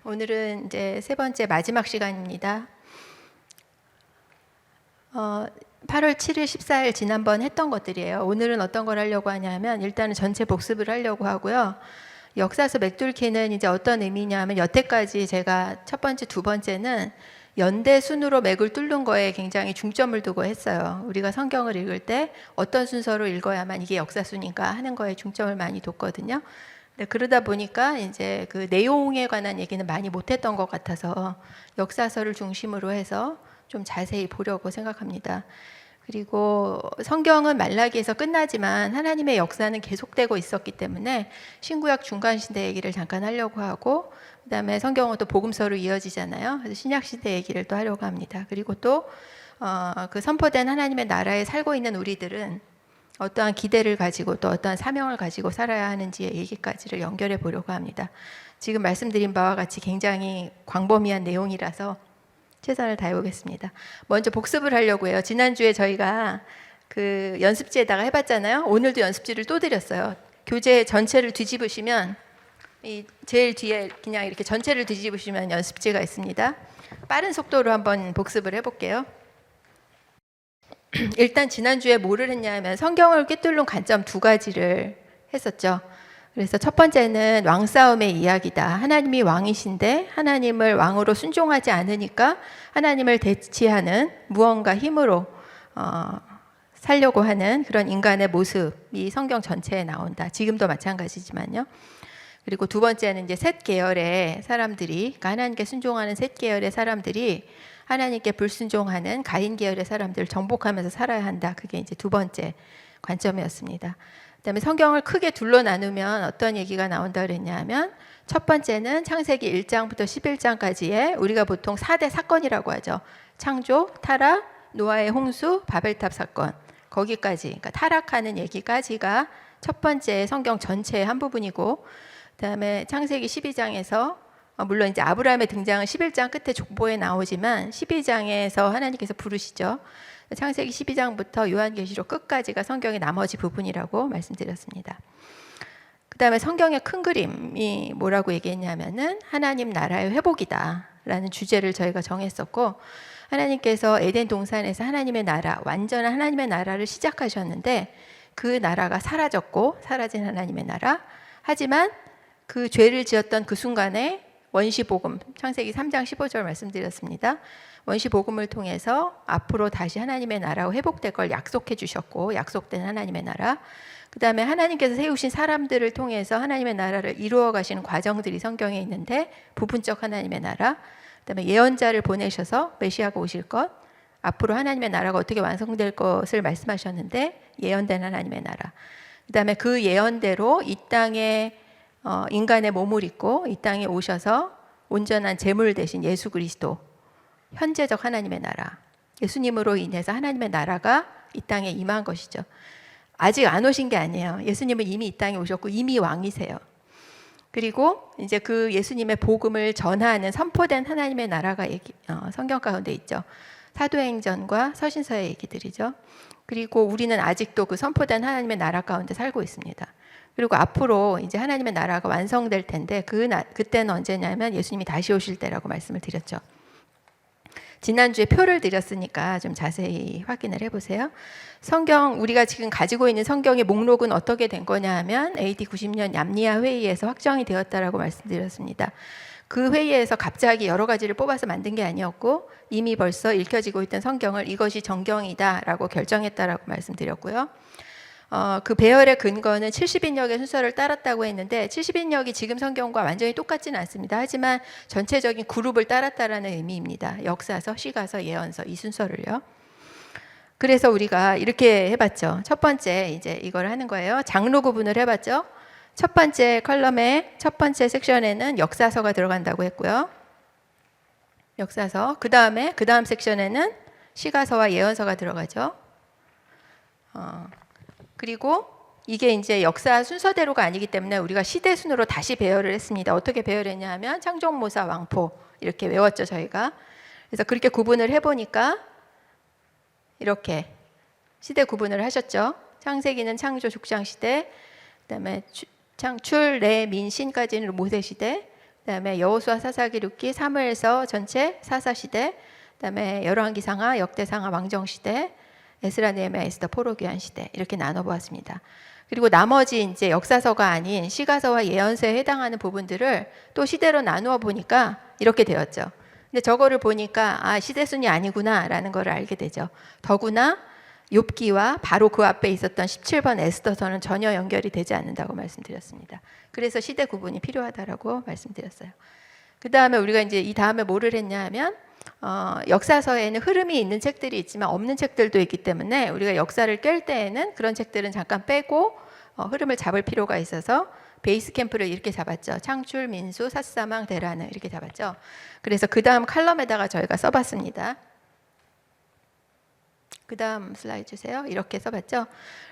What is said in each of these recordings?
오늘은 이제 세 번째 마지막 시간입니다. 8월 7일, 14일 지난번 했던 것들이에요. 오늘은 어떤 걸 하려고 하냐면 일단은 전체 복습을 하려고 하고요. 역사서 맥뚫기는 이제 어떤 의미냐면 여태까지 제가 첫 번째, 두 번째는 연대 순으로 맥을 뚫는 거에 굉장히 중점을 두고 했어요. 우리가 성경을 읽을 때 어떤 순서로 읽어야만 이게 역사순인가 하는 거에 중점을 많이 뒀거든요. 그러다 보니까 이제 그 내용에 관한 얘기는 많이 못했던 것 같아서 역사서를 중심으로 해서 좀 자세히 보려고 생각합니다. 그리고 성경은 말라기에서 끝나지만 하나님의 역사는 계속되고 있었기 때문에 신구약 중간시대 얘기를 잠깐 하려고 하고, 그다음에 성경은 또 복음서로 이어지잖아요. 그래서 신약시대 얘기를 또 하려고 합니다. 그리고 또 그 선포된 하나님의 나라에 살고 있는 우리들은 어떠한 기대를 가지고 또 어떠한 사명을 가지고 살아야 하는지의 얘기까지를 연결해 보려고 합니다. 지금 말씀드린 바와 같이 굉장히 광범위한 내용이라서 최선을 다해보겠습니다. 먼저 복습을 하려고 해요. 지난주에 저희가 그 연습지에다가 해봤잖아요. 오늘도 연습지를 또 드렸어요. 교재 전체를 뒤집으시면 이 제일 뒤에 그냥 이렇게 전체를 뒤집으시면 연습지가 있습니다. 빠른 속도로 한번 복습을 해볼게요. 일단 지난주에 뭐를 했냐면 성경을 꿰뚫는 관점 두 가지를 했었죠. 그래서 첫 번째는 왕싸움의 이야기다. 하나님이 왕이신데 하나님을 왕으로 순종하지 않으니까 하나님을 대치하는 무언가 힘으로 살려고 하는 그런 인간의 모습이 성경 전체에 나온다. 지금도 마찬가지지만요. 그리고 두 번째는 이제 셋 계열의 사람들이, 그러니까 하나님께 순종하는 셋 계열의 사람들이 하나님께 불순종하는 가인 계열의 사람들을 정복하면서 살아야 한다. 그게 이제 두 번째 관점이었습니다. 그다음에 성경을 크게 둘로 나누면 어떤 얘기가 나온다 그랬냐면, 첫 번째는 창세기 1장부터 11장까지의 우리가 보통 4대 사건이라고 하죠. 창조, 타락, 노아의 홍수, 바벨탑 사건. 거기까지, 그러니까 타락하는 얘기까지가 첫 번째 성경 전체의 한 부분이고, 그다음에 창세기 12장에서 물론 이제 아브라함의 등장은 11장 끝에 족보에 나오지만 12장에서 하나님께서 부르시죠. 창세기 12장부터 요한계시록 끝까지가 성경의 나머지 부분이라고 말씀드렸습니다. 그 다음에 성경의 큰 그림이 뭐라고 얘기했냐면은 하나님 나라의 회복이다 라는 주제를 저희가 정했었고, 하나님께서 에덴 동산에서 하나님의 나라, 완전한 하나님의 나라를 시작하셨는데 그 나라가 사라졌고, 사라진 하나님의 나라, 하지만 그 죄를 지었던 그 순간에 원시복음, 창세기 3장 15절 말씀드렸습니다. 원시복음을 통해서 앞으로 다시 하나님의 나라가 회복될 걸 약속해 주셨고, 약속된 하나님의 나라, 그 다음에 하나님께서 세우신 사람들을 통해서 하나님의 나라를 이루어 가시는 과정들이 성경에 있는데, 부분적 하나님의 나라, 그 다음에 예언자를 보내셔서 메시아가 오실 것, 앞으로 하나님의 나라가 어떻게 완성될 것을 말씀하셨는데 예언된 하나님의 나라, 그 다음에 그 예언대로 이 땅에 인간의 몸을 입고 이 땅에 오셔서 온전한 제물 대신 예수 그리스도, 현재적 하나님의 나라, 예수님으로 인해서 하나님의 나라가 이 땅에 임한 것이죠. 아직 안 오신 게 아니에요. 예수님은 이미 이 땅에 오셨고 이미 왕이세요. 그리고 이제 그 예수님의 복음을 전하는 선포된 하나님의 나라가 성경 가운데 있죠. 사도행전과 서신서의 얘기들이죠. 그리고 우리는 아직도 그 선포된 하나님의 나라 가운데 살고 있습니다. 그리고 앞으로 이제 하나님의 나라가 완성될 텐데 그때는 언제냐면 예수님이 다시 오실 때라고 말씀을 드렸죠. 지난주에 표를 드렸으니까 좀 자세히 확인을 해보세요. 성경, 우리가 지금 가지고 있는 성경의 목록은 어떻게 된 거냐 하면 AD 90년 얌니아 회의에서 확정이 되었다라고 말씀드렸습니다. 그 회의에서 갑자기 여러 가지를 뽑아서 만든 게 아니었고 이미 벌써 읽혀지고 있던 성경을 이것이 정경이다라고 결정했다라고 말씀드렸고요. 그 배열의 근거는 70인역의 순서를 따랐다고 했는데 70인역이 지금 성경과 완전히 똑같지는 않습니다. 하지만 전체적인 그룹을 따랐다라는 의미입니다. 역사서, 시가서, 예언서 이 순서를요. 그래서 우리가 이렇게 해봤죠. 첫 번째 이제 이걸 하는 거예요. 장로 구분을 해봤죠. 첫 번째 컬럼의 첫 번째 섹션에는 역사서가 들어간다고 했고요. 역사서. 그 다음 섹션에는 시가서와 예언서가 들어가죠. 그리고 이게 이제 역사 순서대로가 아니기 때문에 우리가 시대 순으로 다시 배열을 했습니다. 어떻게 배열했냐 하면 창종모사 왕포 이렇게 외웠죠, 저희가. 그래서 그렇게 구분을 해보니까 이렇게 시대 구분을 하셨죠. 창세기는 창조 족장 시대, 그다음에 창출, 래, 민, 신까지는 모세 시대, 그다음에 여호수아 사사기 룻기 사무엘서 전체 사사시대, 그다음에 열왕기상하 역대상하 왕정시대, 에스라 느헤미야 에스더 포로기한 시대 이렇게 나눠보았습니다. 그리고 나머지 이제 역사서가 아닌 시가서와 예언서에 해당하는 부분들을 또 시대로 나누어 보니까 이렇게 되었죠. 근데 저거를 보니까 아 시대순이 아니구나라는 걸 알게 되죠. 더구나 욥기와 바로 그 앞에 있었던 17번 에스더서는 전혀 연결이 되지 않는다고 말씀드렸습니다. 그래서 시대 구분이 필요하다라고 말씀드렸어요. 그 다음에 우리가 이제 이 다음에 뭐를 했냐 하면 역사서에는 흐름이 있는 책들이 있지만 없는 책들도 있기 때문에 우리가 역사를 깰 때에는 그런 책들은 잠깐 빼고 흐름을 잡을 필요가 있어서 베이스 캠프를 이렇게 잡았죠. 창출, 민수, 삿사망, 대라는 이렇게 잡았죠. 그래서 그 다음 칼럼에다가 저희가 써봤습니다. 그 다음 슬라이드 주세요. 이렇게 써봤죠.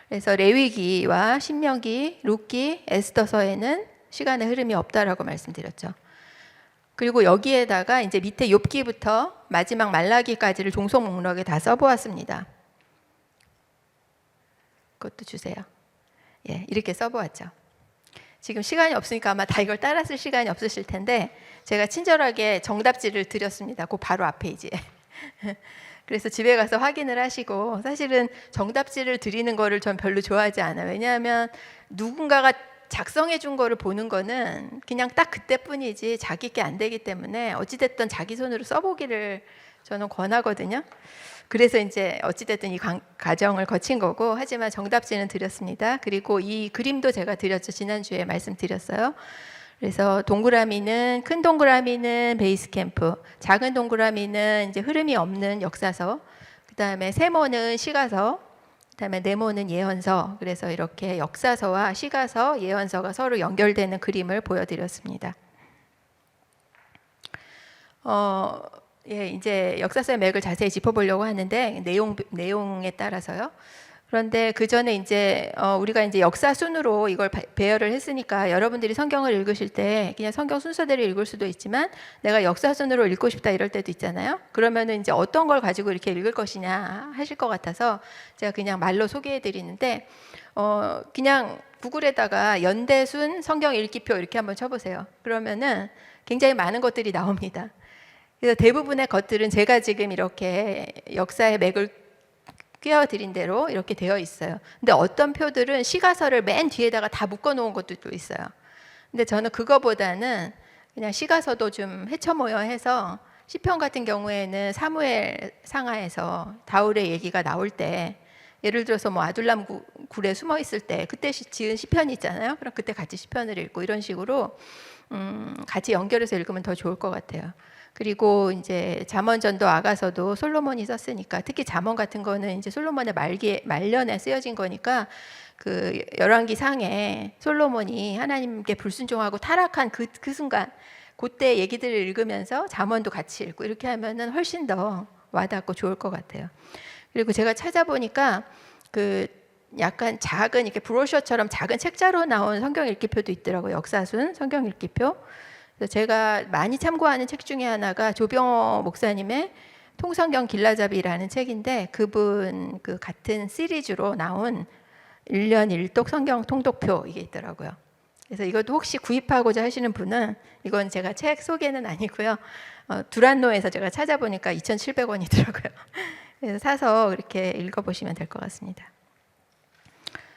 그래서 레위기와 신명기, 룻기, 에스더서에는 시간의 흐름이 없다라고 말씀드렸죠. 그리고 여기에다가 이제 밑에 욥기부터 마지막 말라기까지를 종속 목록에 다 써보았습니다. 그것도 주세요. 예, 이렇게 써보았죠. 지금 시간이 없으니까 아마 다 이걸 따라 쓸 시간이 없으실 텐데 제가 친절하게 정답지를 드렸습니다. 그 바로 앞 페이지에. 그래서 집에 가서 확인을 하시고, 사실은 정답지를 드리는 거를 전 별로 좋아하지 않아요. 왜냐하면 누군가가 작성해 준 거를 보는 거는 그냥 딱 그때뿐이지 자기 게 안 되기 때문에 어찌됐든 자기 손으로 써보기를 저는 권하거든요. 그래서 이제 어찌됐든 이 과정을 거친 거고, 하지만 정답지는 드렸습니다. 그리고 이 그림도 제가 드렸죠. 지난주에 말씀드렸어요. 그래서 동그라미는, 큰 동그라미는 베이스 캠프, 작은 동그라미는 이제 흐름이 없는 역사서, 그 다음에 세모는 시가서, 그 다음에 네모는 예언서. 그래서 이렇게 역사서와 시가서, 예언서가 서로 연결되는 그림을 보여드렸습니다. 예, 이제 역사서의 맥을 자세히 짚어보려고 하는데 내용에 따라서요. 그런데 그 전에 이제 우리가 이제 역사 순으로 이걸 배열을 했으니까 여러분들이 성경을 읽으실 때 그냥 성경 순서대로 읽을 수도 있지만 내가 역사 순으로 읽고 싶다 이럴 때도 있잖아요. 그러면은 이제 어떤 걸 가지고 이렇게 읽을 것이냐 하실 것 같아서 제가 그냥 말로 소개해 드리는데 그냥 구글에다가 연대순 성경 읽기표 이렇게 한번 쳐보세요. 그러면은 굉장히 많은 것들이 나옵니다. 그래서 대부분의 것들은 제가 지금 이렇게 역사의 맥을 꿰어드린 대로 이렇게 되어 있어요. 근데 어떤 표들은 시가서를 맨 뒤에다가 다 묶어 놓은 것도 있어요. 근데 저는 그거보다는 그냥 시가서도 좀 헤쳐모여 해서 시편 같은 경우에는 사무엘 상하에서 다윗의 얘기가 나올 때, 예를 들어서 뭐 아둘람 굴에 숨어 있을 때 그때 지은 시편이 있잖아요. 그럼 그때 같이 시편을 읽고 이런 식으로 같이 연결해서 읽으면 더 좋을 것 같아요. 그리고 이제 잠언전도 아가서도 솔로몬이 썼으니까, 특히 잠언 같은 거는 이제 솔로몬의 말년에 쓰여진 거니까 그 열왕기 상에 솔로몬이 하나님께 불순종하고 타락한 그 순간, 그때 얘기들을 읽으면서 잠언도 같이 읽고 이렇게 하면은 훨씬 더 와닿고 좋을 것 같아요. 그리고 제가 찾아보니까 그 약간 작은 이렇게 브로셔처럼 작은 책자로 나온 성경 읽기표도 있더라고요. 역사순 성경 읽기표. 제가 많이 참고하는 책 중에 하나가 조병호 목사님의 통성경 길라잡이라는 책인데, 그분 그 같은 시리즈로 나온 1년 1독 성경 통독표 이게 있더라고요. 그래서 이것도 혹시 구입하고자 하시는 분은, 이건 제가 책 소개는 아니고요. 두란노에서 제가 찾아보니까 2,700원이더라고요. 그래서 사서 이렇게 읽어보시면 될 것 같습니다.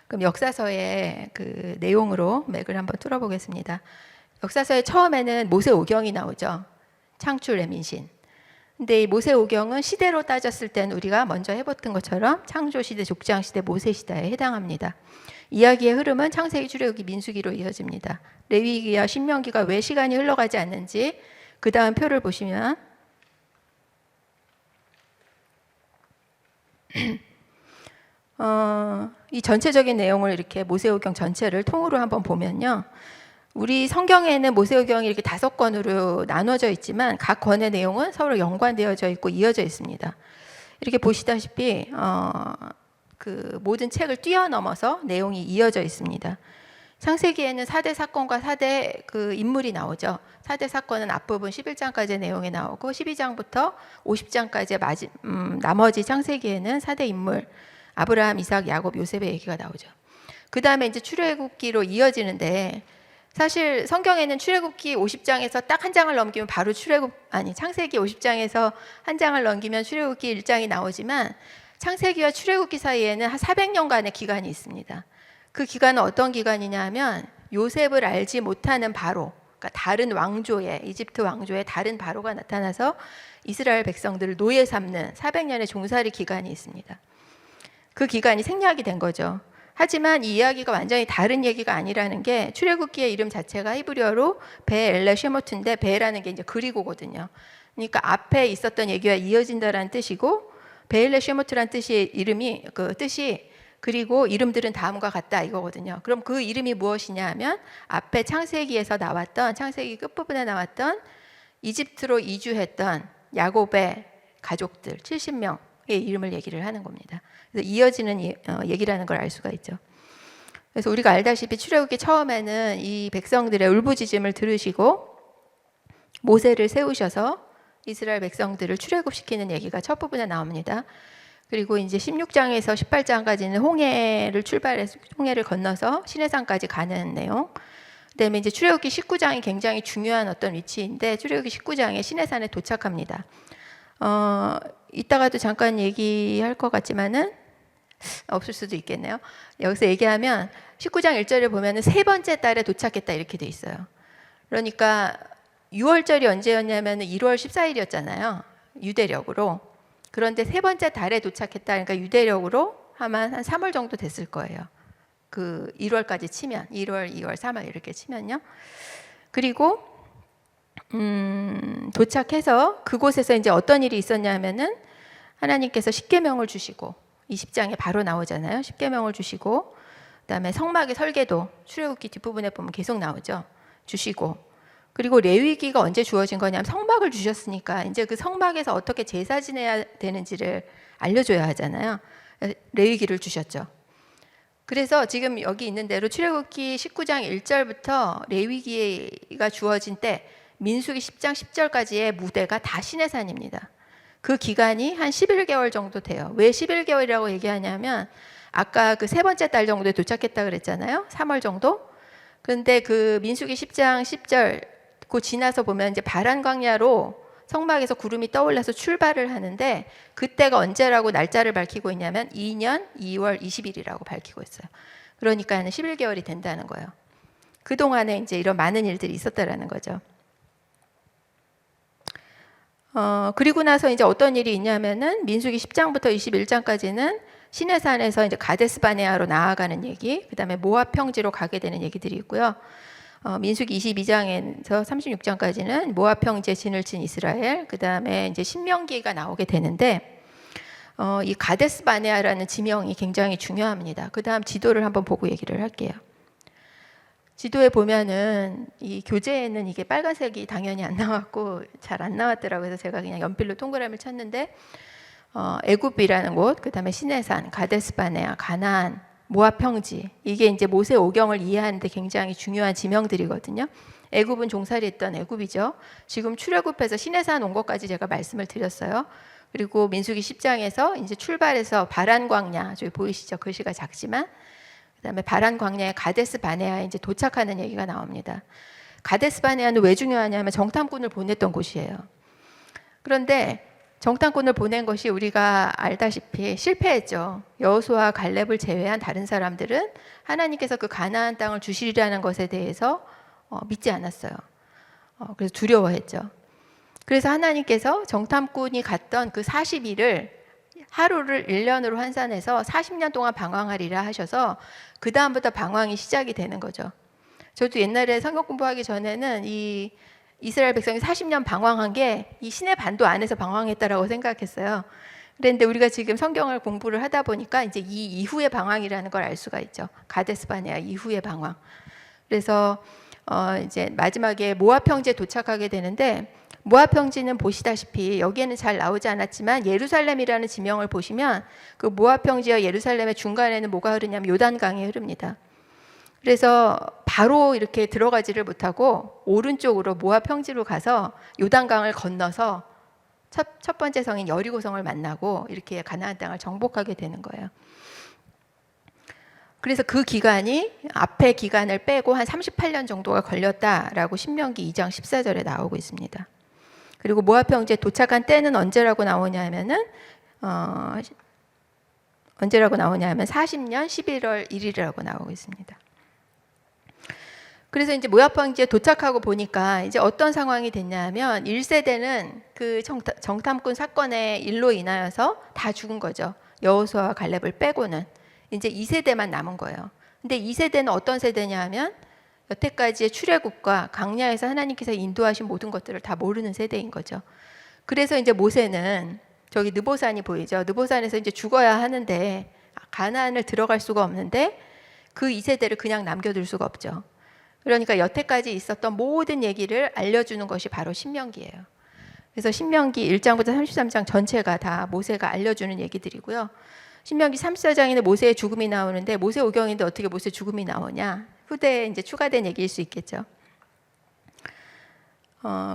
그럼 역사서의 그 내용으로 맥을 한번 뚫어보겠습니다. 역사서의 처음에는 모세오경이 나오죠. 창출의 민신. 근데 이 모세오경은 시대로 따졌을 때는 우리가 먼저 해봤던 것처럼 창조시대, 족장시대, 모세시대에 해당합니다. 이야기의 흐름은 창세기, 출애굽기, 민수기로 이어집니다. 레위기와 신명기가 왜 시간이 흘러가지 않는지 그 다음 표를 보시면 이 전체적인 내용을 이렇게 모세오경 전체를 통으로 한번 보면요. 우리 성경에는 모세오경이 이렇게 5권으로 나눠져 있지만 각 권의 내용은 서로 연관되어져 있고 이어져 있습니다. 이렇게 보시다시피 그 모든 책을 뛰어넘어서 내용이 이어져 있습니다. 창세기에는 4대 사건과 4대 그 인물이 나오죠. 4대 사건은 앞부분 11장까지의 내용이 나오고 12장부터 50장까지의 나머지 창세기에는 4대 인물, 아브라함, 이삭, 야곱, 요셉의 얘기가 나오죠. 그 다음에 이제 출애굽기로 이어지는데 사실 성경에는 출애굽기 50장에서 딱 한 장을 넘기면 바로 창세기 50장에서 한 장을 넘기면 출애굽기 1장이 나오지만 창세기와 출애굽기 사이에는 한 400년간의 기간이 있습니다. 그 기간은 어떤 기간이냐 하면 요셉을 알지 못하는 바로, 그러니까 다른 왕조의, 이집트 왕조의 다른 바로가 나타나서 이스라엘 백성들을 노예 삼는 400년의 종살이 기간이 있습니다. 그 기간이 생략이 된 거죠. 하지만 이 이야기가 완전히 다른 얘기가 아니라는 게 출애굽기의 이름 자체가 히브리어로 베엘레 쉐모트인데 베라는 게 이제 그리고거든요. 그러니까 앞에 있었던 얘기와 이어진다라는 뜻이고 베엘레 쉐모트란 뜻이 이름이 그 뜻이 그리고 이름들은 다음과 같다 이거거든요. 그럼 그 이름이 무엇이냐 하면 앞에 창세기에서 나왔던 창세기 끝부분에 나왔던 이집트로 이주했던 야곱의 가족들 70명의 이름을 얘기를 하는 겁니다. 그래서 이어지는 얘기라는 걸 알 수가 있죠. 그래서 우리가 알다시피 출애굽기 처음에는 이 백성들의 울부짖음을 들으시고 모세를 세우셔서 이스라엘 백성들을 출애굽시키는 얘기가 첫 부분에 나옵니다. 그리고 이제 16장에서 18장까지는 홍해를 건너서 시내산까지 가는 내용. 그다음에 이제 출애굽기 19장이 굉장히 중요한 어떤 위치인데 출애굽기 19장에 시내산에 도착합니다. 이따가도 잠깐 얘기할 것 같지만은 없을 수도 있겠네요. 여기서 얘기하면 19장 1절에 보면은 세 번째 달에 도착했다 이렇게 돼 있어요. 그러니까 6월절이 언제였냐면은 1월 14일이었잖아요. 유대력으로. 그런데 세 번째 달에 도착했다. 그러니까 유대력으로 하면 한 3월 정도 됐을 거예요. 그 1월까지 치면 1월, 2월, 3월 이렇게 치면요. 그리고 도착해서 그곳에서 이제 어떤 일이 있었냐면은 하나님께서 십계명을 주시고 20장에 바로 나오잖아요. 십계명을 주시고 그다음에 성막의 설계도 출애굽기 뒷부분에 보면 계속 나오죠. 주시고 그리고 레위기가 언제 주어진 거냐면 성막을 주셨으니까 이제 그 성막에서 어떻게 제사 지내야 되는지를 알려줘야 하잖아요. 레위기를 주셨죠. 그래서 지금 여기 있는 대로 출애굽기 19장 1절부터 레위기가 주어진 때 민수기 10장 10절까지의 무대가 다 시내산입니다. 그 기간이 한 11개월 정도 돼요. 왜 11개월이라고 얘기하냐면 아까 그 세 번째 달 정도에 도착했다 그랬잖아요. 3월 정도. 그런데 그 민수기 10장 10절 그 지나서 보면 이제 바란 광야로 성막에서 구름이 떠올라서 출발을 하는데 그때가 언제라고 날짜를 밝히고 있냐면 2년 2월 20일이라고 밝히고 있어요. 그러니까 11개월이 된다는 거예요. 그동안에 이제 이런 많은 일들이 있었다라는 거죠. 그리고 나서 이제 어떤 일이 있냐면은 민수기 10장부터 21장까지는 시내산에서 이제 가데스 바네아로 나아가는 얘기, 그다음에 모압 평지로 가게 되는 얘기들이 있고요. 민수기 22장에서 36장까지는 모압 평지에 진을 친 이스라엘, 그다음에 이제 신명기가 나오게 되는데 이 가데스 바네아라는 지명이 굉장히 중요합니다. 그다음 지도를 한번 보고 얘기를 할게요. 지도에 보면은 이 교재에는 이게 빨간색이 당연히 안 나왔고 잘 안 나왔더라고요. 그래서 제가 그냥 연필로 동그라미를 쳤는데 애굽이라는 곳, 그다음에 시내산, 가데스 바네아, 가나안, 모압 평지, 이게 이제 모세 오경을 이해하는데 굉장히 중요한 지명들이거든요. 애굽은 종살이했던 애굽이죠. 지금 출애굽해서 시내산 온 것까지 제가 말씀을 드렸어요. 그리고 민수기 10장에서 이제 출발해서 바란 광야, 저기 보이시죠? 글씨가 작지만 그다음에 바란 광야의 가데스 바네아에 이제 도착하는 얘기가 나옵니다. 가데스 바네아는 왜 중요하냐면 정탐꾼을 보냈던 곳이에요. 그런데 정탐꾼을 보낸 것이 우리가 알다시피 실패했죠. 여호수아 갈렙을 제외한 다른 사람들은 하나님께서 그 가나안 땅을 주시리라는 것에 대해서 믿지 않았어요. 그래서 두려워했죠. 그래서 하나님께서 정탐꾼이 갔던 그 40일을 하루를 1년으로 환산해서 40년 동안 방황하리라 하셔서 그 다음부터 방황이 시작이 되는 거죠. 저도 옛날에 성경 공부하기 전에는 이 이스라엘 백성이 40년 방황한 게 이 시내 반도 안에서 방황했다라고 생각했어요. 그런데 우리가 지금 성경을 공부를 하다 보니까 이제 이 이후의 방황이라는 걸 알 수가 있죠. 가데스 바네아 이후의 방황. 그래서 이제 마지막에 모압 평지에 도착하게 되는데 모압 평지는 보시다시피 여기에는 잘 나오지 않았지만 예루살렘이라는 지명을 보시면 그 모압 평지와 예루살렘의 중간에는 뭐가 흐르냐면 요단강이 흐릅니다. 그래서 바로 이렇게 들어가지를 못하고 오른쪽으로 모압 평지로 가서 요단강을 건너서 첫 번째 성인 여리고성을 만나고 이렇게 가나안 땅을 정복하게 되는 거예요. 그래서 그 기간이 앞에 기간을 빼고 한 38년 정도가 걸렸다라고 신명기 2장 14절에 나오고 있습니다. 그리고 모압 형제에 도착한 때는 언제라고 나오냐면은 언제라고 나오냐면 40년 11월 1일이라고 나오고 있습니다. 그래서 이제 모압 황지에 도착하고 보니까 이제 어떤 상황이 됐냐면 1세대는 그 정탐꾼 사건의 일로 인하여서 다 죽은 거죠. 여호수아와 갈렙을 빼고는 이제 2세대만 남은 거예요. 근데 2세대는 어떤 세대냐 하면 여태까지의 출애굽과 광야에서 하나님께서 인도하신 모든 것들을 다 모르는 세대인 거죠. 그래서 이제 모세는 저기 느보산이 보이죠. 느보산에서 이제 죽어야 하는데 가나안을 들어갈 수가 없는데 그 2세대를 그냥 남겨둘 수가 없죠. 그러니까 여태까지 있었던 모든 얘기를 알려주는 것이 바로 신명기예요. 그래서 신명기 1장부터 33장 전체가 다 모세가 알려주는 얘기들이고요. 신명기 34장에는 모세의 죽음이 나오는데 모세 오경인데 어떻게 모세 죽음이 나오냐? 후대에 이제 추가된 얘기일 수 있겠죠.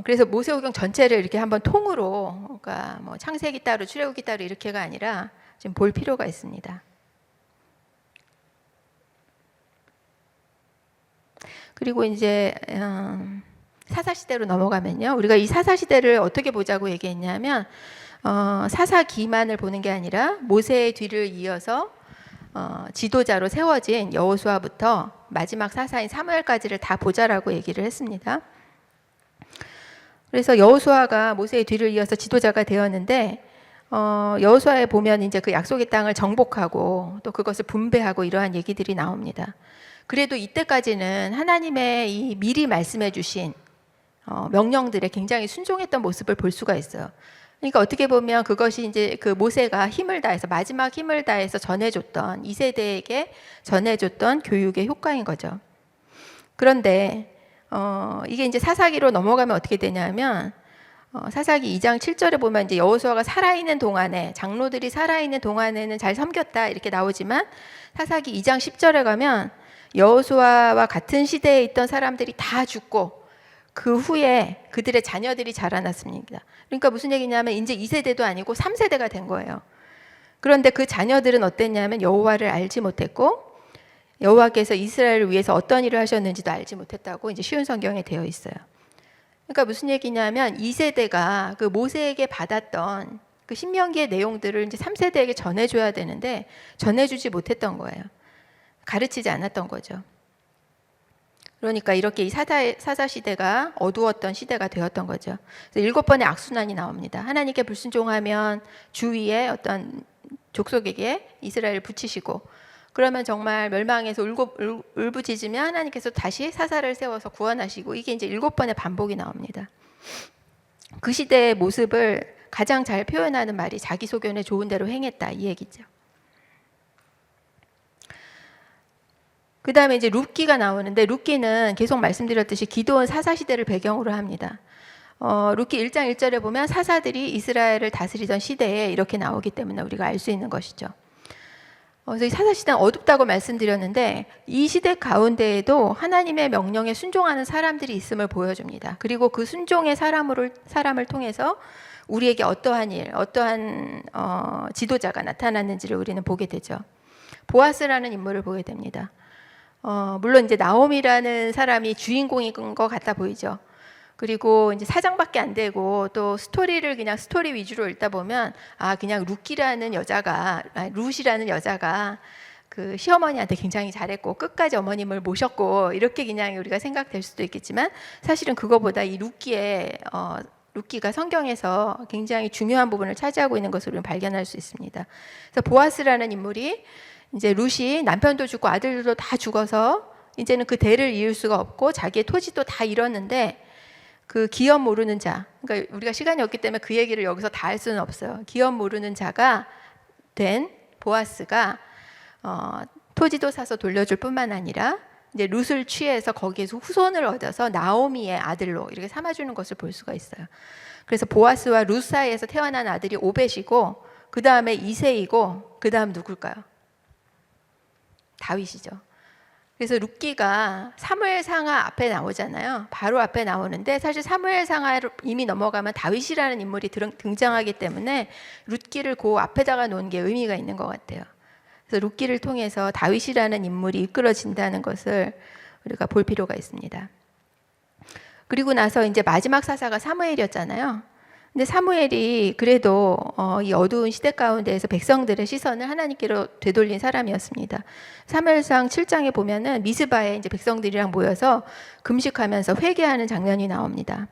그래서 모세 오경 전체를 이렇게 한번 통으로, 그러니까 뭐 창세기 따로 출애굽기 따로 이렇게가 아니라 좀 볼 필요가 있습니다. 그리고 이제 사사시대로 넘어가면요. 우리가 이 사사시대를 어떻게 보자고 얘기했냐면 사사 기만을 보는 게 아니라 모세의 뒤를 이어서 지도자로 세워진 여호수아부터 마지막 사사인 사무엘까지를 다 보자라고 얘기를 했습니다. 그래서 여호수아가 모세의 뒤를 이어서 지도자가 되었는데 여호수아에 보면 이제 그 약속의 땅을 정복하고 또 그것을 분배하고 이러한 얘기들이 나옵니다. 그래도 이때까지는 하나님의 이 미리 말씀해 주신 명령들에 굉장히 순종했던 모습을 볼 수가 있어요. 그러니까 어떻게 보면 그것이 이제 그 모세가 힘을 다해서 마지막 힘을 다해서 전해줬던 2세대에게 전해줬던 교육의 효과인 거죠. 그런데 이게 이제 사사기로 넘어가면 어떻게 되냐면 사사기 2장 7절에 보면 이제 여호수아가 살아있는 동안에 장로들이 살아있는 동안에는 잘 섬겼다 이렇게 나오지만 사사기 2장 10절에 가면 여호수아와 같은 시대에 있던 사람들이 다 죽고 그 후에 그들의 자녀들이 자라났습니다. 그러니까 무슨 얘기냐면 이제 2세대도 아니고 3세대가 된 거예요. 그런데 그 자녀들은 어땠냐면 여호와를 알지 못했고 여호와께서 이스라엘을 위해서 어떤 일을 하셨는지도 알지 못했다고 이제 쉬운 성경에 되어 있어요. 그러니까 무슨 얘기냐면 2세대가 그 모세에게 받았던 그 신명기의 내용들을 이제 3세대에게 전해줘야 되는데 전해주지 못했던 거예요. 가르치지 않았던 거죠. 그러니까 이렇게 이 사사 시대가 어두웠던 시대가 되었던 거죠. 그래서 7번의 악순환이 나옵니다. 하나님께 불순종하면 주위에 어떤 족속에게 이스라엘을 붙이시고 그러면 정말 멸망해서 울부짖으면 하나님께서 다시 사사를 세워서 구원하시고 이게 이제 7번의 반복이 나옵니다. 그 시대의 모습을 가장 잘 표현하는 말이 자기 소견에 좋은 대로 행했다 이 얘기죠. 그 다음에 이제 룻기가 나오는데 룻기는 계속 말씀드렸듯이 기드온 사사 시대를 배경으로 합니다. 룻기 1장 1절에 보면 사사들이 이스라엘을 다스리던 시대에 이렇게 나오기 때문에 우리가 알 수 있는 것이죠. 그래서 이 사사 시대는 어둡다고 말씀드렸는데 이 시대 가운데에도 하나님의 명령에 순종하는 사람들이 있음을 보여줍니다. 그리고 그 순종의 사람을 통해서 우리에게 어떠한 일, 어떠한 지도자가 나타났는지를 우리는 보게 되죠. 보아스라는 인물을 보게 됩니다. 물론 이제 나옴이라는 사람이 주인공인 것 같아 보이죠. 그리고 이제 사장밖에 안 되고 또 스토리를 그냥 스토리 위주로 읽다 보면 그냥 룻이라는 여자가 그 시어머니한테 굉장히 잘했고 끝까지 어머님을 모셨고 이렇게 그냥 우리가 생각될 수도 있겠지만 사실은 그거보다 이 룻기가 성경에서 굉장히 중요한 부분을 차지하고 있는 것을 우리는 발견할 수 있습니다. 그래서 보아스라는 인물이 이제 룻이 남편도 죽고 아들들도 다 죽어서 이제는 그 대를 이을 수가 없고 자기의 토지도 다 잃었는데 그 기업 모르는 자, 그러니까 우리가 시간이 없기 때문에 그 얘기를 여기서 다 할 수는 없어요. 기업 모르는 자가 된 보아스가 토지도 사서 돌려줄 뿐만 아니라 이제 룻을 취해서 거기에서 후손을 얻어서 나오미의 아들로 이렇게 삼아주는 것을 볼 수가 있어요. 그래서 보아스와 룻 사이에서 태어난 아들이 오벳이고 그 다음에 이새이고 그 다음 누굴까요? 다윗이죠. 그래서 룻기가 사무엘상하 앞에 나오잖아요. 바로 앞에 나오는데 사실 사무엘상하를 이미 넘어가면 다윗이라는 인물이 등장하기 때문에 룻기를 그 앞에다가 놓은 게 의미가 있는 것 같아요. 그래서 룻기를 통해서 다윗이라는 인물이 이끌어진다는 것을 우리가 볼 필요가 있습니다. 그리고 나서 이제 마지막 사사가 사무엘이었잖아요. 근데 사무엘이 그래도 이 어두운 시대 가운데에서 백성들의 시선을 하나님께로 되돌린 사람이었습니다. 사무엘상 7장에 보면은 미스바에 이제 백성들이랑 모여서 금식하면서 회개하는 장면이 나옵니다.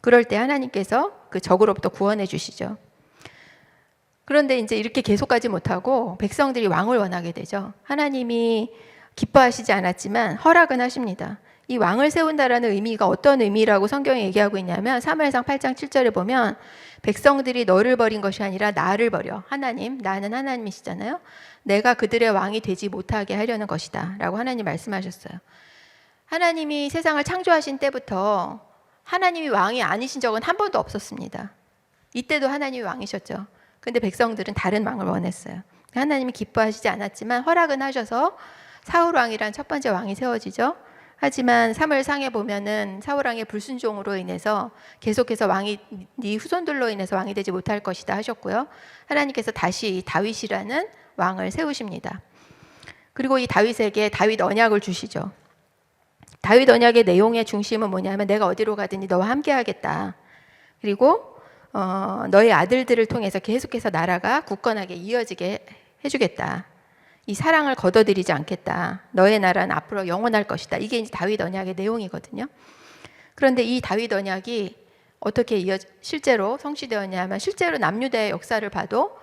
그럴 때 하나님께서 그 적으로부터 구원해 주시죠. 그런데 이제 이렇게 계속하지 못하고 백성들이 왕을 원하게 되죠. 하나님이 기뻐하시지 않았지만 허락은 하십니다. 이 왕을 세운다라는 의미가 어떤 의미라고 성경이 얘기하고 있냐면 사무엘상 8장 7절에 보면 백성들이 너를 버린 것이 아니라 나를 버려. 하나님, 나는 하나님이시잖아요. 내가 그들의 왕이 되지 못하게 하려는 것이다 라고 하나님 말씀하셨어요. 하나님이 세상을 창조하신 때부터 하나님이 왕이 아니신 적은 한 번도 없었습니다. 이때도 하나님이 왕이셨죠. 근데 백성들은 다른 왕을 원했어요. 하나님이 기뻐하시지 않았지만 허락은 하셔서 사울 왕이란 첫 번째 왕이 세워지죠. 하지만 사무엘상에 보면은 사울 왕의 불순종으로 인해서 계속해서 왕이 네 후손들로 인해서 왕이 되지 못할 것이다 하셨고요. 하나님께서 다시 다윗이라는 왕을 세우십니다. 그리고 이 다윗에게 다윗 언약을 주시죠. 다윗 언약의 내용의 중심은 뭐냐면 내가 어디로 가든지 너와 함께 하겠다. 그리고 너의 아들들을 통해서 계속해서 나라가 굳건하게 이어지게 해주겠다. 이 사랑을 거둬들이지 않겠다. 너의 나라는 앞으로 영원할 것이다. 이게 이제 다윗 언약의 내용이거든요. 그런데 이 다윗 언약이 어떻게 실제로 성취되었냐면 실제로 남유다의 역사를 봐도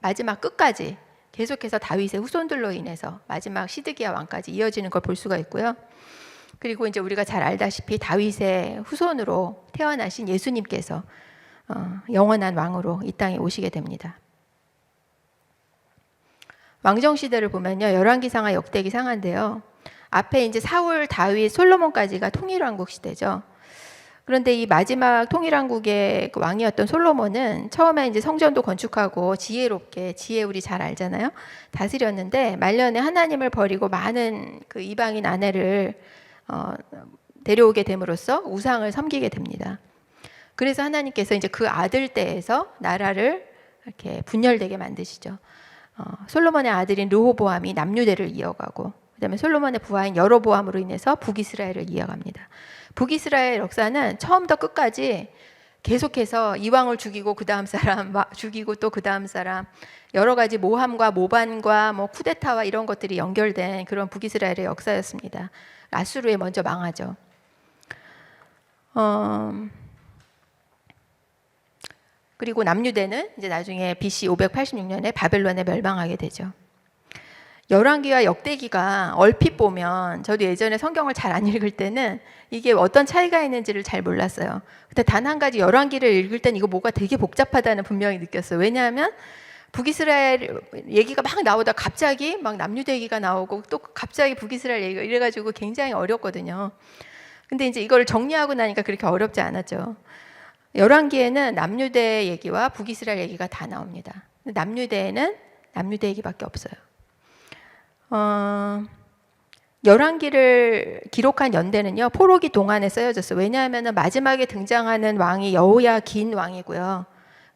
마지막 끝까지 계속해서 다윗의 후손들로 인해서 마지막 시드기야 왕까지 이어지는 걸 볼 수가 있고요. 그리고 이제 우리가 잘 알다시피 다윗의 후손으로 태어나신 예수님께서 영원한 왕으로 이 땅에 오시게 됩니다. 왕정 시대를 보면요, 열왕기상하 역대기상하인데요. 앞에 이제 사울, 다윗, 솔로몬까지가 통일왕국 시대죠. 그런데 이 마지막 통일왕국의 그 왕이었던 솔로몬은 처음에 이제 성전도 건축하고 지혜롭게, 지혜 우리 잘 알잖아요. 다스렸는데 말년에 하나님을 버리고 많은 그 이방인 아내를 데려오게 됨으로써 우상을 섬기게 됩니다. 그래서 하나님께서 이제 그 아들 떼에서 나라를 이렇게 분열되게 만드시죠. 솔로몬의 아들인 르호보암이 남유대를 이어가고 그다음에 솔로몬의 부하인 여로보암으로 인해서 북이스라엘을 이어갑니다. 북이스라엘 역사는 처음부터 끝까지 계속해서 이왕을 죽이고 그 다음 사람 죽이고 또 그 다음 사람 여러 가지 모함과 모반과 뭐 쿠데타와 이런 것들이 연결된 그런 북이스라엘의 역사였습니다. 아수르에 먼저 망하죠. 그리고 남유대는 이제 나중에 BC 586년에 바벨론에 멸망하게 되죠. 열왕기와 역대기가 얼핏 보면 저도 예전에 성경을 잘 안 읽을 때는 이게 어떤 차이가 있는지를 잘 몰랐어요. 근데 단 한 가지 열왕기를 읽을 땐 이거 뭐가 되게 복잡하다는 분명히 느꼈어요. 왜냐하면 북이스라엘 얘기가 막 나오다 갑자기 막 남유대 얘기가 나오고 또 갑자기 북이스라엘 얘기가 이래가지고 굉장히 어렵거든요. 근데 이제 이걸 정리하고 나니까 그렇게 어렵지 않았죠. 열왕기에는 남유대 얘기와 북이스라엘 얘기가 다 나옵니다. 남유대에는 남유대 얘기밖에 없어요. 열왕기를 기록한 연대는요 포로기 동안에 쓰여졌어요. 왜냐하면 마지막에 등장하는 왕이 여호야긴 왕이고요.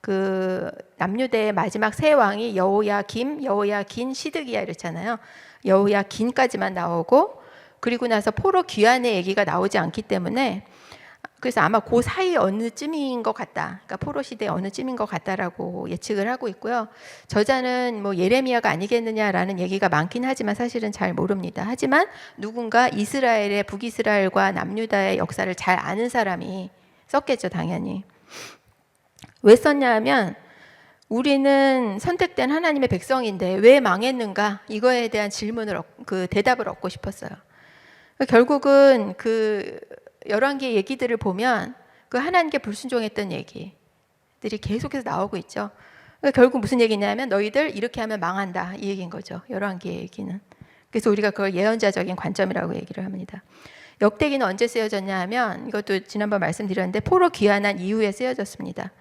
그 남유대의 마지막 세 왕이 여호야김, 여호야긴, 시드기야 이렇잖아요. 여호야긴까지만 나오고 그리고 나서 포로 귀환의 얘기가 나오지 않기 때문에 그래서 아마 그 사이 어느 쯤인 것 같다. 그러니까 포로 시대 어느 쯤인 것 같다라고 예측을 하고 있고요. 저자는 뭐 예레미야가 아니겠느냐라는 얘기가 많긴 하지만 사실은 잘 모릅니다. 하지만 누군가 이스라엘의 북이스라엘과 남유다의 역사를 잘 아는 사람이 썼겠죠, 당연히. 왜 썼냐 하면 우리는 선택된 하나님의 백성인데 왜 망했는가? 이거에 대한 질문을 그 대답을 얻고 싶었어요. 결국은 그 열왕기의 얘기들을 보면 그 하나님께 불순종했던 얘기들이 계속해서 나오고 있죠. 그러니까 결국 무슨 얘기냐면 너희들 이렇게 하면 망한다 이 얘기인 거죠. 열왕기의 얘기는. 그래서 우리가 그걸 예언자적인 관점이라고 얘기를 합니다. 역대기는 언제 쓰여졌냐 하면 이것도 지난번 말씀드렸는데 포로 귀환한 이후에 쓰여졌습니다.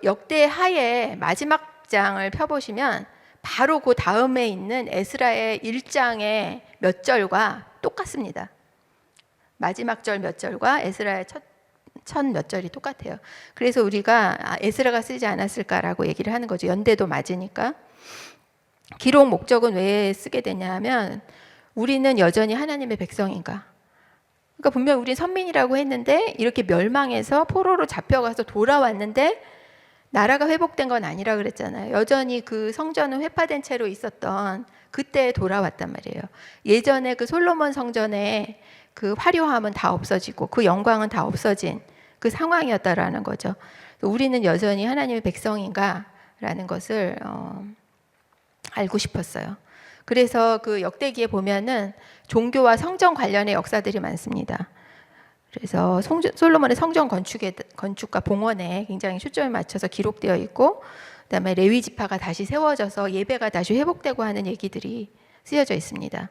역대 하의 마지막 장을 펴보시면 바로 그 다음에 있는 에스라의 1장의 몇 절과 똑같습니다. 마지막 절 몇 절과 에스라의 첫 몇 절이 똑같아요. 그래서 우리가 에스라가 쓰지 않았을까라고 얘기를 하는 거죠. 연대도 맞으니까. 기록 목적은 왜 쓰게 되냐면 우리는 여전히 하나님의 백성인가. 그러니까 분명 우린 선민이라고 했는데 이렇게 멸망해서 포로로 잡혀가서 돌아왔는데 나라가 회복된 건 아니라 그랬잖아요. 여전히 그 성전은 회파된 채로 있었던 그때에 돌아왔단 말이에요. 예전에 그 솔로몬 성전의 그 화려함은 다 없어지고 그 영광은 다 없어진 그 상황이었다라는 거죠. 우리는 여전히 하나님의 백성인가라는 것을 알고 싶었어요. 그래서 그 역대기에 보면은 종교와 성전 관련의 역사들이 많습니다. 그래서 솔로몬의 성전 건축과 봉헌에 굉장히 초점을 맞춰서 기록되어 있고, 그다음에 레위 지파가 다시 세워져서 예배가 다시 회복되고 하는 얘기들이 쓰여져 있습니다.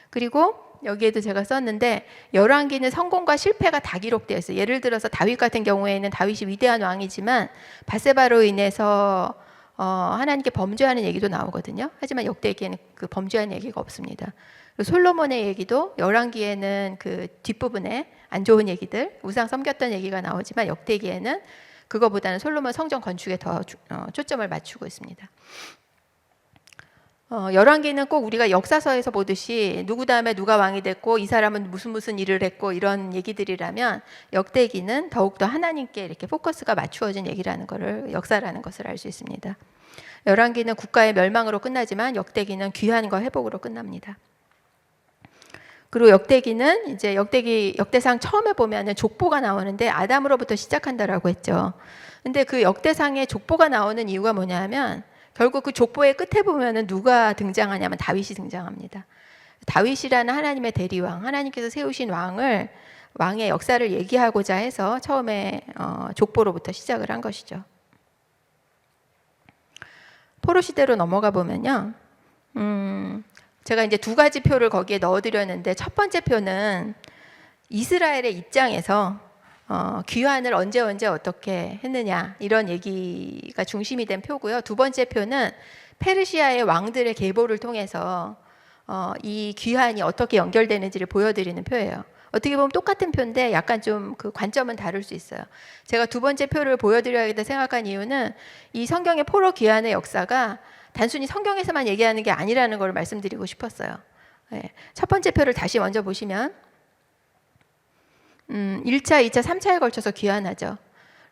그리고 여기에도 제가 썼는데 열왕기는 성공과 실패가 다 기록되어 있어요. 예를 들어서 다윗 같은 경우에는 다윗이 위대한 왕이지만 밧세바로 인해서 하나님께 범죄하는 얘기도 나오거든요. 하지만 역대기에는 그 범죄하는 얘기가 없습니다. 솔로몬의 얘기도 열왕기에는 그 뒷부분에 안 좋은 얘기들, 우상 섬겼던 얘기가 나오지만 역대기에는 그거보다는 솔로몬 성전 건축에 더 초점을 맞추고 있습니다. 열왕기는 꼭 우리가 역사서에서 보듯이 누구 다음에 누가 왕이 됐고 이 사람은 무슨 일을 했고 이런 얘기들이라면 역대기는 더욱더 하나님께 이렇게 포커스가 맞추어진 얘기라는 것을, 역사라는 것을 알 수 있습니다. 열왕기는 국가의 멸망으로 끝나지만 역대기는 귀환과 회복으로 끝납니다. 그리고 역대기는 이제 역대상 처음에 보면은 족보가 나오는데 아담으로부터 시작한다라고 했죠. 근데 그 역대상에 족보가 나오는 이유가 뭐냐면 결국 그 족보의 끝에 보면은 누가 등장하냐면 다윗이 등장합니다. 다윗이라는 하나님의 대리왕, 하나님께서 세우신 왕의 역사를 얘기하고자 해서 처음에 족보로부터 시작을 한 것이죠. 포로 시대로 넘어가 보면요. 제가 이제 두 가지 표를 거기에 넣어드렸는데 첫 번째 표는 이스라엘의 입장에서 귀환을 언제 어떻게 했느냐 이런 얘기가 중심이 된 표고요. 두 번째 표는 페르시아의 왕들의 계보를 통해서 이 귀환이 어떻게 연결되는지를 보여드리는 표예요. 어떻게 보면 똑같은 표인데 약간 좀 그 관점은 다를 수 있어요. 제가 두 번째 표를 보여드려야겠다 생각한 이유는 이 성경의 포로 귀환의 역사가 단순히 성경에서만 얘기하는 게 아니라는 걸 말씀드리고 싶었어요. 네. 첫 번째 표를 다시 먼저 보시면 1차, 2차, 3차에 걸쳐서 귀환하죠.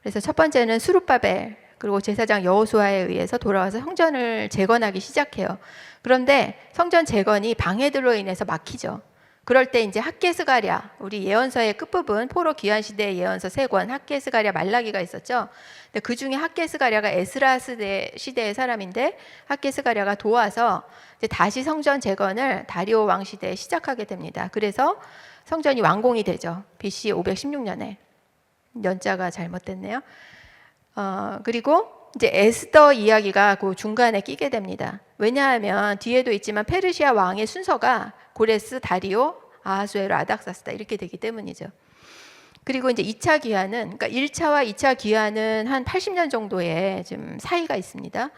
그래서 첫 번째는 수룹바벨 그리고 제사장 여호수아에 의해서 돌아와서 성전을 재건하기 시작해요. 그런데 성전 재건이 방해들로 인해서 막히죠. 그럴 때 이제 학개스가랴, 우리 예언서의 끝부분 포로 귀환 시대의 예언서 3권 학개스가랴 말라기가 있었죠. 근데 그 중에 학개스가랴가 에스라 시대의 사람인데 학개스가랴가 도와서 이제 다시 성전 재건을 다리오 왕 시대에 시작하게 됩니다. 그래서 성전이 완공이 되죠. BC 516년에. 연자가 잘못됐네요. 그리고 이제 에스더 이야기가 그 중간에 끼게 됩니다. 왜냐하면 뒤에도 있지만 페르시아 왕의 순서가 고레스, 다리오, 아하수에로, 아닥사스다 이렇게 되기 때문이죠. 그리고 이제 2차 귀환은, 그러니까 1차와 2차 귀환은 한 80년 정도의 좀 사이가 있습니다.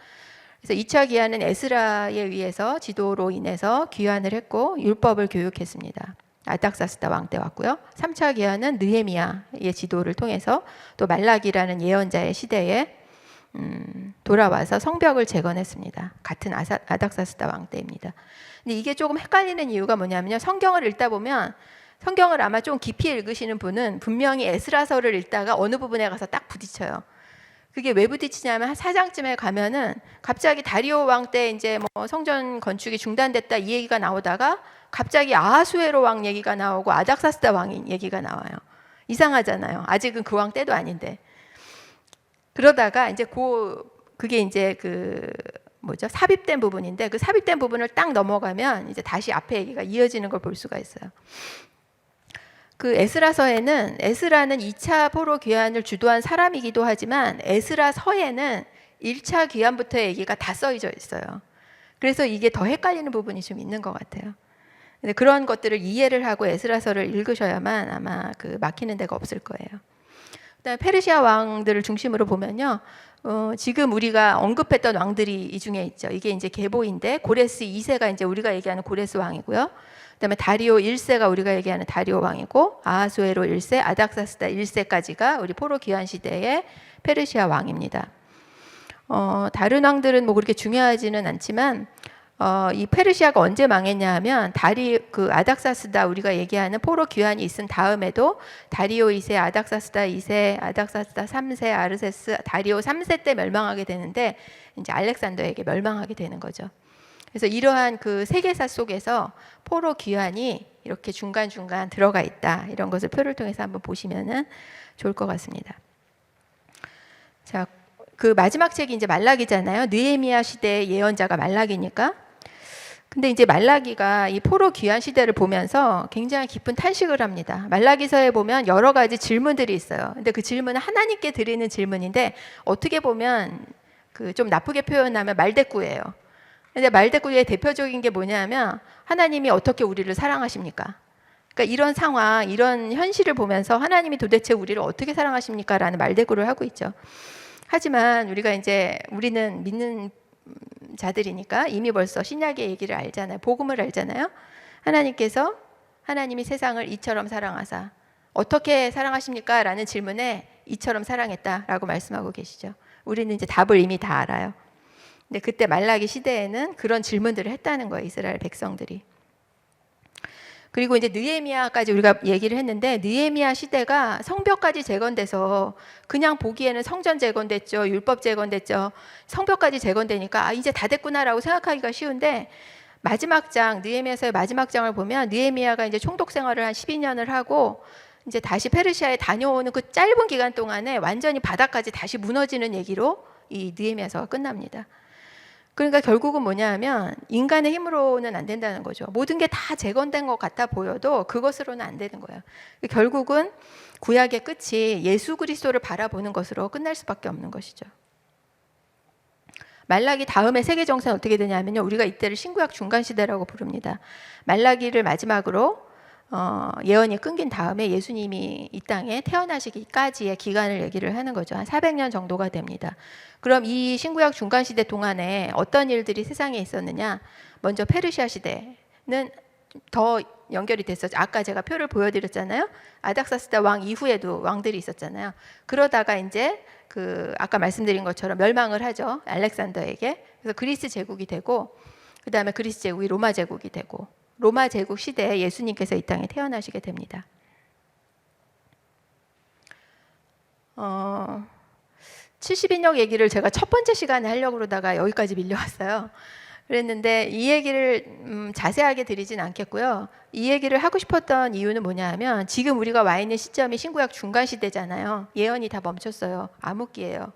그래서 2차 귀환은 에스라에 의해서 지도로 인해서 귀환을 했고 율법을 교육했습니다. 아닥사스다 왕 때 왔고요. 3차 귀환은 느헤미야의 지도를 통해서 또 말라기라는 예언자의 시대에 돌아와서 성벽을 재건했습니다. 같은 아닥사스다 왕 때입니다. 근데 이게 조금 헷갈리는 이유가 뭐냐면요. 성경을 읽다 보면 성경을 아마 좀 깊이 읽으시는 분은 분명히 에스라서를 읽다가 어느 부분에 가서 딱 부딪혀요. 그게 왜 부딪히냐면 한 4장쯤에 가면은 갑자기 다리오 왕 때 이제 뭐 성전 건축이 중단됐다 이 얘기가 나오다가 갑자기 아하수에로 왕 얘기가 나오고 아닥사스다 왕 얘기가 나와요. 이상하잖아요. 아직은 그 왕 때도 아닌데. 그러다가 이제 그게 이제 삽입된 부분인데 그 삽입된 부분을 딱 넘어가면 이제 다시 앞에 얘기가 이어지는 걸 볼 수가 있어요. 그 에스라서에는 에스라는 2차 포로 귀환을 주도한 사람이기도 하지만 에스라서에는 1차 귀환부터의 얘기가 다 써져 있어요. 그래서 이게 더 헷갈리는 부분이 좀 있는 것 같아요. 근데 그런 것들을 이해를 하고 에스라서를 읽으셔야만 아마 막히는 데가 없을 거예요. 그다음에 페르시아 왕들을 중심으로 보면요. 지금 우리가 언급했던 왕들이 이 중에 있죠. 이게 이제 계보인데 고레스 2세가 이제 우리가 얘기하는 고레스 왕이고요. 그다음에 다리오 1세가 우리가 얘기하는 다리오 왕이고 아하수에로 1세, 아닥사스다 1세까지가 우리 포로 귀환 시대의 페르시아 왕입니다. 다른 왕들은 뭐 그렇게 중요하지는 않지만 이 페르시아가 언제 망했냐 하면 그 아닥사스다 우리가 얘기하는 포로 귀환이 있은 다음에도 다리오 2세, 아닥사스다 2세, 아닥사스다 3세, 아르세스, 다리오 3세 때 멸망하게 되는데 이제 알렉산더에게 멸망하게 되는 거죠. 그래서 이러한 그 세계사 속에서 포로 귀환이 이렇게 중간중간 들어가 있다. 이런 것을 표를 통해서 한번 보시면은 좋을 것 같습니다. 자, 그 마지막 책이 이제 말라기잖아요. 느헤미야 시대의 예언자가 말라기니까. 근데 이제 말라기가 이 포로 귀환 시대를 보면서 굉장히 깊은 탄식을 합니다. 말라기서에 보면 여러 가지 질문들이 있어요. 근데 그 질문은 하나님께 드리는 질문인데 어떻게 보면 그 좀 나쁘게 표현하면 말대꾸예요. 근데 말대꾸의 대표적인 게 뭐냐면 하나님이 어떻게 우리를 사랑하십니까? 그러니까 이런 상황, 이런 현실을 보면서 하나님이 도대체 우리를 어떻게 사랑하십니까? 라는 말대꾸를 하고 있죠. 하지만 우리는 믿는 자들이니까 이미 벌써 신약의 얘기를 알잖아요. 복음을 알잖아요. 하나님이 세상을 이처럼 사랑하사 어떻게 사랑하십니까? 라는 질문에 이처럼 사랑했다라고 말씀하고 계시죠. 우리는 이제 답을 이미 다 알아요. 근데 그때 말라기 시대에는 그런 질문들을 했다는 거예요. 이스라엘 백성들이. 그리고 이제 느헤미야까지 우리가 얘기를 했는데 느헤미야 시대가 성벽까지 재건돼서 그냥 보기에는 성전 재건됐죠. 율법 재건됐죠. 성벽까지 재건되니까 이제 다 됐구나라고 생각하기가 쉬운데 마지막 장, 느헤미야서의 마지막 장을 보면 느헤미야가 이제 총독 생활을 한 12년을 하고 이제 다시 페르시아에 다녀오는 그 짧은 기간 동안에 완전히 바닥까지 다시 무너지는 얘기로 이 느헤미야서가 끝납니다. 그러니까 결국은 뭐냐 하면 인간의 힘으로는 안 된다는 거죠. 모든 게 다 재건된 것 같아 보여도 그것으로는 안 되는 거예요. 결국은 구약의 끝이 예수 그리스도를 바라보는 것으로 끝날 수밖에 없는 것이죠. 말라기 다음에 세계 정세는 어떻게 되냐면요. 우리가 이때를 신구약 중간 시대라고 부릅니다. 말라기를 마지막으로 예언이 끊긴 다음에 예수님이 이 땅에 태어나시기까지의 기간을 얘기를 하는 거죠. 한 400년 정도가 됩니다. 그럼 이 신구약 중간 시대 동안에 어떤 일들이 세상에 있었느냐? 먼저 페르시아 시대는 더 연결이 됐었죠. 아까 제가 표를 보여드렸잖아요. 아닥사스다 왕 이후에도 왕들이 있었잖아요. 그러다가 이제 그 아까 말씀드린 것처럼 멸망을 하죠. 알렉산더에게. 그래서 그리스 제국이 되고 그 다음에 그리스 제국이 로마 제국이 되고 로마 제국 시대에 예수님께서 이 땅에 태어나시게 됩니다. 70인역 얘기를 제가 첫 번째 시간에 하려고 그러다가 여기까지 밀려왔어요. 그랬는데 이 얘기를 자세하게 드리진 않겠고요. 이 얘기를 하고 싶었던 이유는 뭐냐 하면 지금 우리가 와 있는 시점이 신구약 중간 시대잖아요. 예언이 다 멈췄어요. 암흑기예요.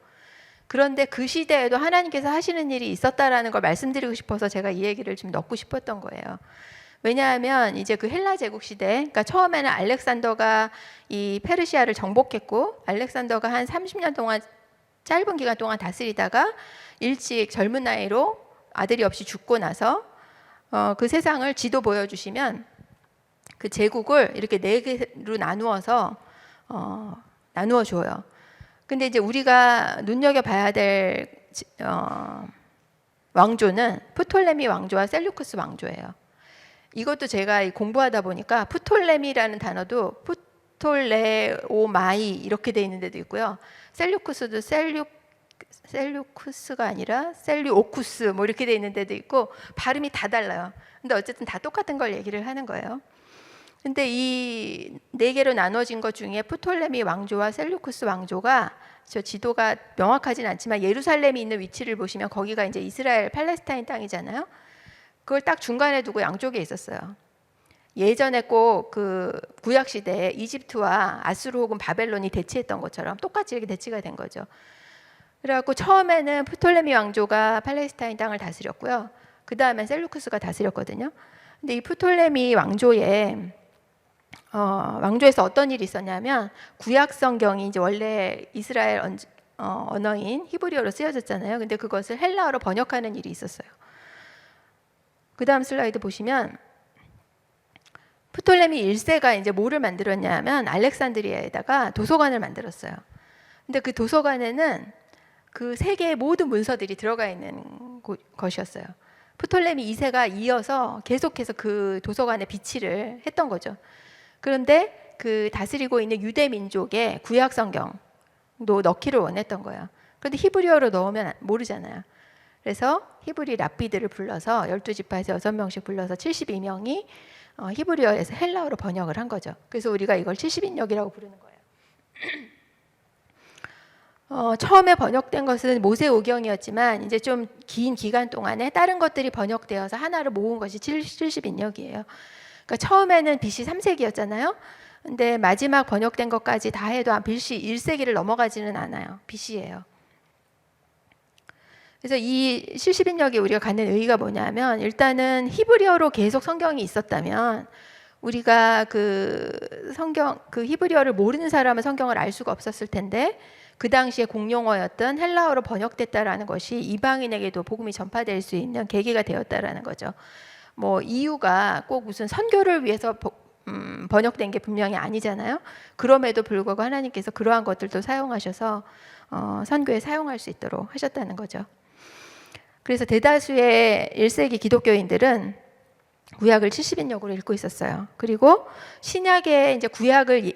그런데 그 시대에도 하나님께서 하시는 일이 있었다라는 걸 말씀드리고 싶어서 제가 이 얘기를 좀 넣고 싶었던 거예요. 왜냐하면 이제 그 헬라 제국 시대, 그러니까 처음에는 알렉산더가 이 페르시아를 정복했고 알렉산더가 한 30년 동안 짧은 기간 동안 다스리다가 일찍 젊은 나이로 아들이 없이 죽고 나서 그 세상을 지도 보여주시면 그 제국을 이렇게 4개로 나누어서 나누어 줘요. 근데 이제 우리가 눈여겨봐야 될 왕조는 프톨레미 왕조와 셀루쿠스 왕조예요. 이것도 제가 공부하다 보니까 프톨레미라는 단어도 프톨레오마이 이렇게 돼 있는 데도 있고요. 셀루쿠스도 셀루쿠스가 아니라 셀류오쿠스 뭐 이렇게 돼 있는 데도 있고 발음이 다 달라요. 근데 어쨌든 다 똑같은 걸 얘기를 하는 거예요. 근데 이 4개로 나눠진 것 중에 프톨레미 왕조와 셀루쿠스 왕조가 저 지도가 명확하진 않지만 예루살렘이 있는 위치를 보시면 거기가 이제 이스라엘 팔레스타인 땅이잖아요. 그걸 딱 중간에 두고 양쪽에 있었어요. 예전에 꼭 그 구약 시대에 이집트와 아수르 혹은 바벨론이 대치했던 것처럼 똑같이 이렇게 대치가 된 거죠. 그래갖고 처음에는 프톨레미 왕조가 팔레스타인 땅을 다스렸고요. 그 다음에 셀루쿠스가 다스렸거든요. 근데 이 프톨레미 왕조에서 어떤 일이 있었냐면 구약 성경이 이제 원래 이스라엘 언어인 히브리어로 쓰여졌잖아요. 근데 그것을 헬라어로 번역하는 일이 있었어요. 그 다음 슬라이드 보시면 프톨레미 1세가 이제 뭐를 만들었냐면 알렉산드리아에다가 도서관을 만들었어요. 근데 그 도서관에는 그 세계의 모든 문서들이 들어가 있는 것이었어요. 프톨레미 2세가 이어서 계속해서 그 도서관에 비치를 했던 거죠. 그런데 그 다스리고 있는 유대 민족의 구약 성경도 넣기를 원했던 거예요. 그런데 히브리어로 넣으면 모르잖아요. 그래서 히브리 랍비들을 불러서 12지파에서 6명씩 불러서 72명이 히브리어에서 헬라어로 번역을 한 거죠. 그래서 우리가 이걸 70인역이라고 부르는 거예요. 처음에 번역된 것은 모세오경이었지만 이제 좀 긴 기간 동안에 다른 것들이 번역되어서 하나로 모은 것이 70인역이에요. 그러니까 처음에는 BC 3세기였잖아요. 근데 마지막 번역된 것까지 다 해도 BC 1세기를 넘어가지는 않아요. BC예요. 그래서 이 70인역에 우리가 갖는 의의가 뭐냐면, 일단은 히브리어로 계속 성경이 있었다면 우리가 그 히브리어를 모르는 사람은 성경을 알 수가 없었을 텐데, 그 당시에 공용어였던 헬라어로 번역됐다라는 것이 이방인에게도 복음이 전파될 수 있는 계기가 되었다라는 거죠. 뭐 이유가 꼭 무슨 선교를 위해서 번역된 게 분명히 아니잖아요. 그럼에도 불구하고 하나님께서 그러한 것들도 사용하셔서 선교에 사용할 수 있도록 하셨다는 거죠. 그래서 대다수의 1세기 기독교인들은 구약을 70인역으로 읽고 있었어요. 그리고 신약에 이제 구약을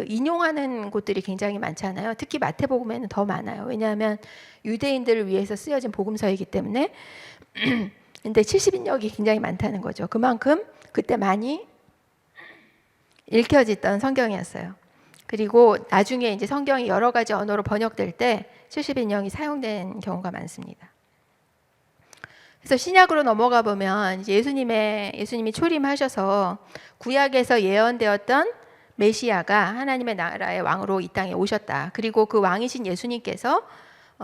인용하는 곳들이 굉장히 많잖아요. 특히 마태복음에는 더 많아요. 왜냐하면 유대인들을 위해서 쓰여진 복음서이기 때문에. 근데 70인역이 굉장히 많다는 거죠. 그만큼 그때 많이 읽혀졌던 성경이었어요. 그리고 나중에 이제 성경이 여러 가지 언어로 번역될 때 70인역이 사용된 경우가 많습니다. 그래서 신약으로 넘어가 보면 이제 예수님이 초림하셔서 구약에서 예언되었던 메시아가 하나님의 나라의 왕으로 이 땅에 오셨다. 그리고 그 왕이신 예수님께서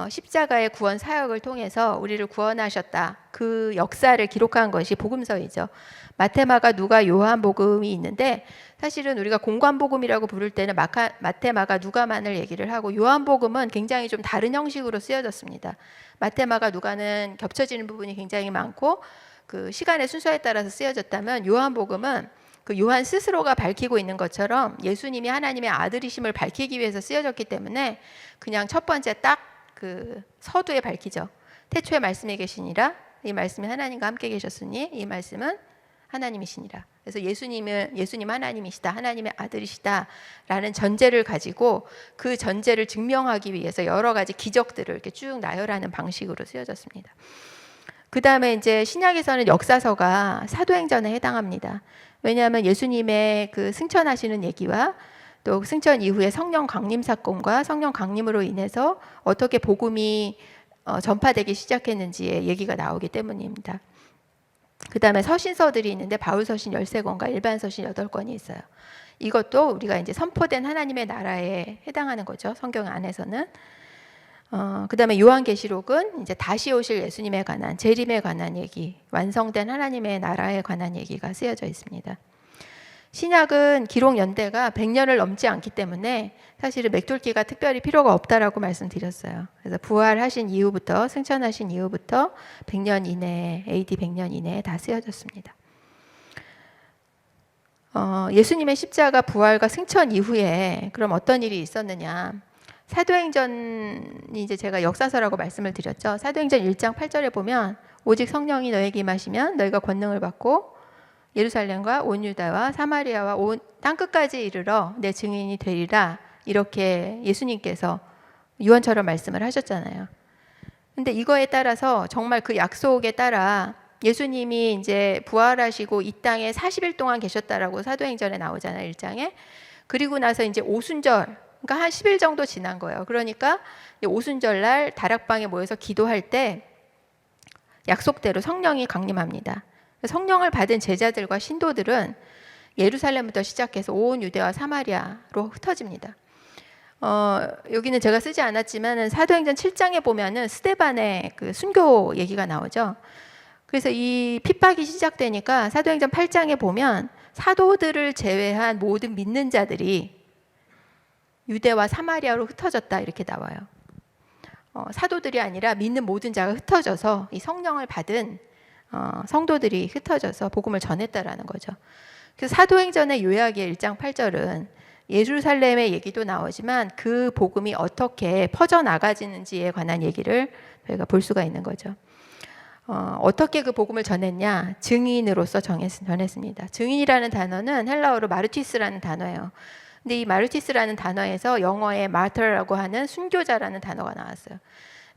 십자가의 구원 사역을 통해서 우리를 구원하셨다. 그 역사를 기록한 것이 복음서이죠. 마태, 마가, 누가, 요한 복음이 있는데, 사실은 우리가 공관복음이라고 부를 때는 마태, 마가, 누가만을 얘기를 하고, 요한 복음은 굉장히 좀 다른 형식으로 쓰여졌습니다. 마태, 마가, 누가는 겹쳐지는 부분이 굉장히 많고 그 시간의 순서에 따라서 쓰여졌다면, 요한 복음은 그 요한 스스로가 밝히고 있는 것처럼 예수님이 하나님의 아들이심을 밝히기 위해서 쓰여졌기 때문에 그냥 첫 번째 딱 그 서두에 밝히죠. 태초에 말씀이 계시니라, 이 말씀이 하나님과 함께 계셨으니 이 말씀은 하나님이시니라. 그래서 예수님 하나님이시다, 하나님의 아들이시다라는 전제를 가지고 그 전제를 증명하기 위해서 여러 가지 기적들을 이렇게 쭉 나열하는 방식으로 쓰여졌습니다. 그 다음에 이제 신약에서는 역사서가 사도행전에 해당합니다. 왜냐하면 예수님의 그 승천하시는 얘기와 또 승천 이후에 성령 강림 사건과 성령 강림으로 인해서 어떻게 복음이 전파되기 시작했는지의 얘기가 나오기 때문입니다. 그 다음에 서신서들이 있는데 바울 서신 13권과 일반 서신 8권이 있어요. 이것도 우리가 이제 선포된 하나님의 나라에 해당하는 거죠. 성경 안에서는. 그 다음에 요한계시록은 이제 다시 오실 예수님에 관한, 재림에 관한 얘기, 완성된 하나님의 나라에 관한 얘기가 쓰여져 있습니다. 신약은 기록 연대가 100년을 넘지 않기 때문에 사실은 맥돌기가 특별히 필요가 없다라고 말씀드렸어요. 그래서 부활하신 이후부터, 승천하신 이후부터 100년 이내에, AD 100년 이내에 다 쓰여졌습니다. 예수님의 십자가 부활과 승천 이후에 그럼 어떤 일이 있었느냐? 사도행전이 이제 제가 역사서라고 말씀을 드렸죠. 사도행전 1장 8절에 보면 오직 성령이 너에게 임하시면 너희가 권능을 받고 예루살렘과 온 유다와 사마리아와 온 땅끝까지 이르러 내 증인이 되리라, 이렇게 예수님께서 유언처럼 말씀을 하셨잖아요. 근데 이거에 따라서 정말 그 약속에 따라 예수님이 이제 부활하시고 이 땅에 40일 동안 계셨다라고 사도행전에 나오잖아요, 1장에. 그리고 나서 이제 오순절, 그러니까 한 10일 정도 지난 거예요. 그러니까 오순절 날 다락방에 모여서 기도할 때 약속대로 성령이 강림합니다. 성령을 받은 제자들과 신도들은 예루살렘부터 시작해서 온 유대와 사마리아로 흩어집니다. 여기는 제가 쓰지 않았지만 사도행전 7장에 보면은 스데반의 그 순교 얘기가 나오죠. 그래서 이 핍박이 시작되니까 사도행전 8장에 보면 사도들을 제외한 모든 믿는 자들이 유대와 사마리아로 흩어졌다, 이렇게 나와요. 사도들이 아니라 믿는 모든 자가 흩어져서 이 성령을 받은 성도들이 흩어져서 복음을 전했다라는 거죠. 그래서 사도행전의 요약의 1장 8절은 예루살렘의 얘기도 나오지만 그 복음이 어떻게 퍼져나가지는지에 관한 얘기를 저희가 볼 수가 있는 거죠. 어떻게 그 복음을 전했냐? 증인으로서 전했습니다. 증인이라는 단어는 헬라어로 마르티스라는 단어예요. 근데 이 마르티스라는 단어에서 영어의 마터라고 하는 순교자라는 단어가 나왔어요.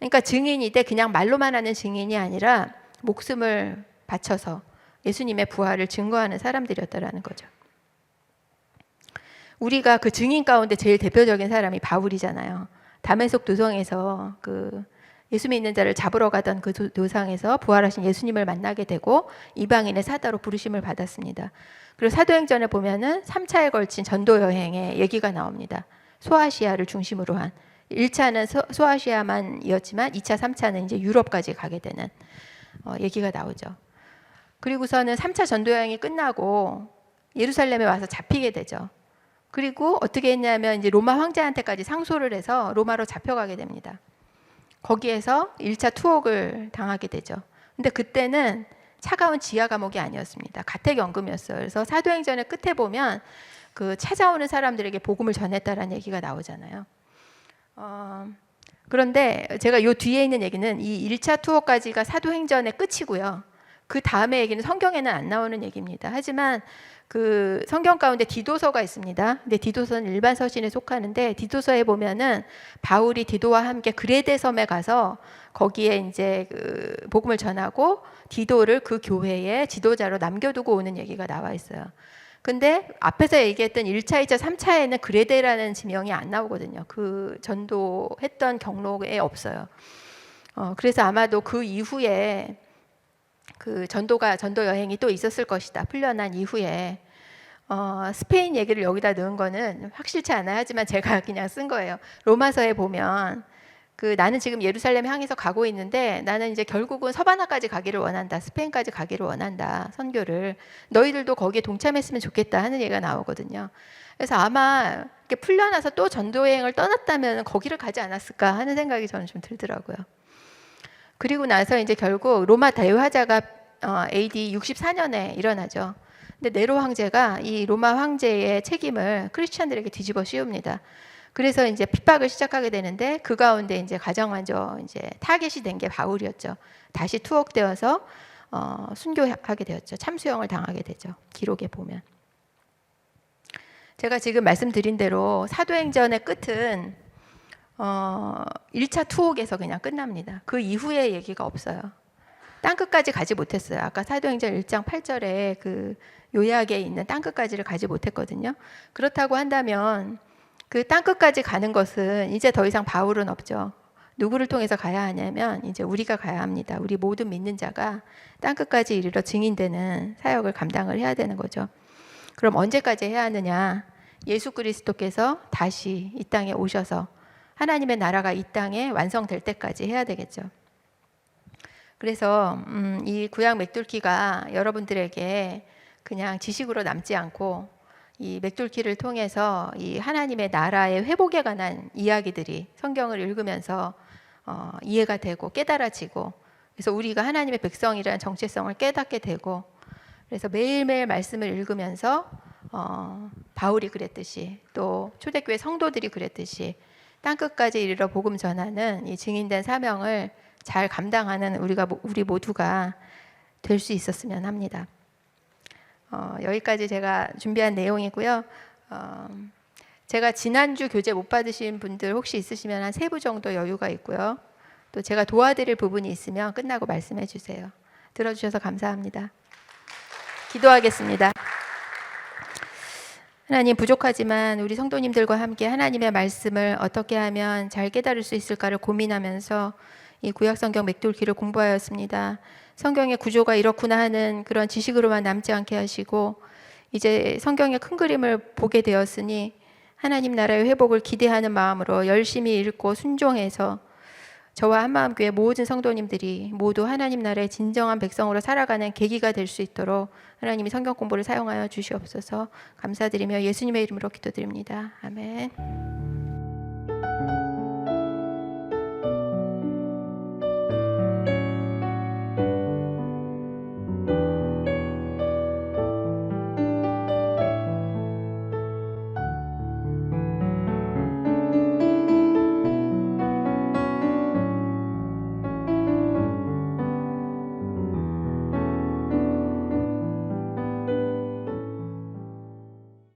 그러니까 증인이 돼 그냥 말로만 하는 증인이 아니라 목숨을 바쳐서 예수님의 부활을 증거하는 사람들이었다라는 거죠. 우리가 그 증인 가운데 제일 대표적인 사람이 바울이잖아요. 다메섹 도성에서 그 예수 믿는 자를 잡으러 가던 그 도상에서 부활하신 예수님을 만나게 되고 이방인의 사도로 부르심을 받았습니다. 그리고 사도행전에 보면은 3차에 걸친 전도 여행의 얘기가 나옵니다. 소아시아를 중심으로 한 1차는 소아시아만이었지만 2차, 3차는 이제 유럽까지 가게 되는 얘기가 나오죠. 그리고서는 3차 전도 여행이 끝나고 예루살렘에 와서 잡히게 되죠. 그리고 어떻게 했냐면 이제 로마 황제한테까지 상소를 해서 로마로 잡혀가게 됩니다. 거기에서 1차 투옥을 당하게 되죠. 근데 그때는 차가운 지하 감옥이 아니었습니다. 가택연금이었어요. 그래서 사도행전의 끝에 보면 그 찾아오는 사람들에게 복음을 전했다라는 얘기가 나오잖아요. 그런데 제가 요 뒤에 있는 얘기는 이 1차 투어까지가 사도행전의 끝이고요. 그 다음의 얘기는 성경에는 안 나오는 얘기입니다. 하지만 그 성경 가운데 디도서가 있습니다. 근데 디도서는 일반 서신에 속하는데 디도서에 보면은 바울이 디도와 함께 그레데 섬에 가서 거기에 이제 그 복음을 전하고 디도를 그 교회의 지도자로 남겨두고 오는 얘기가 나와 있어요. 근데 앞에서 얘기했던 1차, 2차, 3차에는 그레데라는 지명이 안 나오거든요. 그 전도했던 경로에 없어요. 그래서 아마도 그 이후에 그 전도 여행이 또 있었을 것이다. 풀려난 이후에 스페인 얘기를 여기다 넣은 거는 확실치 않아요. 하지만 제가 그냥 쓴 거예요. 로마서에 보면 그 나는 지금 예루살렘 향해서 가고 있는데 나는 이제 결국은 서바나까지 가기를 원한다. 스페인까지 가기를 원한다. 선교를. 너희들도 거기에 동참했으면 좋겠다 하는 얘기가 나오거든요. 그래서 아마 이렇게 풀려나서 또 전도 여행을 떠났다면 거기를 가지 않았을까 하는 생각이 저는 좀 들더라고요. 그리고 나서 이제 결국 로마 대화자가 AD 64년에 일어나죠. 근데 네로 황제가 이 로마 황제의 책임을 크리스천들에게 뒤집어 씌웁니다. 그래서 이제 핍박을 시작하게 되는데 그 가운데 이제 가장 먼저 이제 타겟이 된 게 바울이었죠. 다시 투옥되어서 순교하게 되었죠. 참수형을 당하게 되죠. 기록에 보면. 제가 지금 말씀드린 대로 사도행전의 끝은 1차 투옥에서 그냥 끝납니다. 그 이후의 얘기가 없어요. 땅끝까지 가지 못했어요. 아까 사도행전 1장 8절에 그 요약에 있는 땅끝까지를 가지 못했거든요. 그렇다고 한다면 그 땅끝까지 가는 것은 이제 더 이상 바울은 없죠. 누구를 통해서 가야 하냐면 이제 우리가 가야 합니다. 우리 모든 믿는 자가 땅끝까지 이르러 증인되는 사역을 감당을 해야 되는 거죠. 그럼 언제까지 해야 하느냐? 예수 그리스도께서 다시 이 땅에 오셔서 하나님의 나라가 이 땅에 완성될 때까지 해야 되겠죠. 그래서 이 구약 맥둘기가 여러분들에게 그냥 지식으로 남지 않고 이 맥둘기를 통해서 이 하나님의 나라의 회복에 관한 이야기들이 성경을 읽으면서 이해가 되고 깨달아지고, 그래서 우리가 하나님의 백성이라는 정체성을 깨닫게 되고, 그래서 매일매일 말씀을 읽으면서 바울이 그랬듯이 또 초대교회 성도들이 그랬듯이 땅끝까지 이르러 복음 전하는 이 증인된 사명을 잘 감당하는 우리 모두가 될 수 있었으면 합니다. 여기까지 제가 준비한 내용이고요. 제가 지난주 교재 못 받으신 분들 혹시 있으시면 한 3부 정도 여유가 있고요. 또 제가 도와드릴 부분이 있으면 끝나고 말씀해 주세요. 들어주셔서 감사합니다. 기도하겠습니다. 하나님, 부족하지만 우리 성도님들과 함께 하나님의 말씀을 어떻게 하면 잘 깨달을 수 있을까를 고민하면서 이 구약성경 맥돌기를 공부하였습니다. 성경의 구조가 이렇구나 하는 그런 지식으로만 남지 않게 하시고 이제 성경의 큰 그림을 보게 되었으니 하나님 나라의 회복을 기대하는 마음으로 열심히 읽고 순종해서 저와 한마음교회 모든 성도님들이 모두 하나님 나라의 진정한 백성으로 살아가는 계기가 될 수 있도록 하나님이 성경 공부를 사용하여 주시옵소서. 감사드리며 예수님의 이름으로 기도드립니다. 아멘.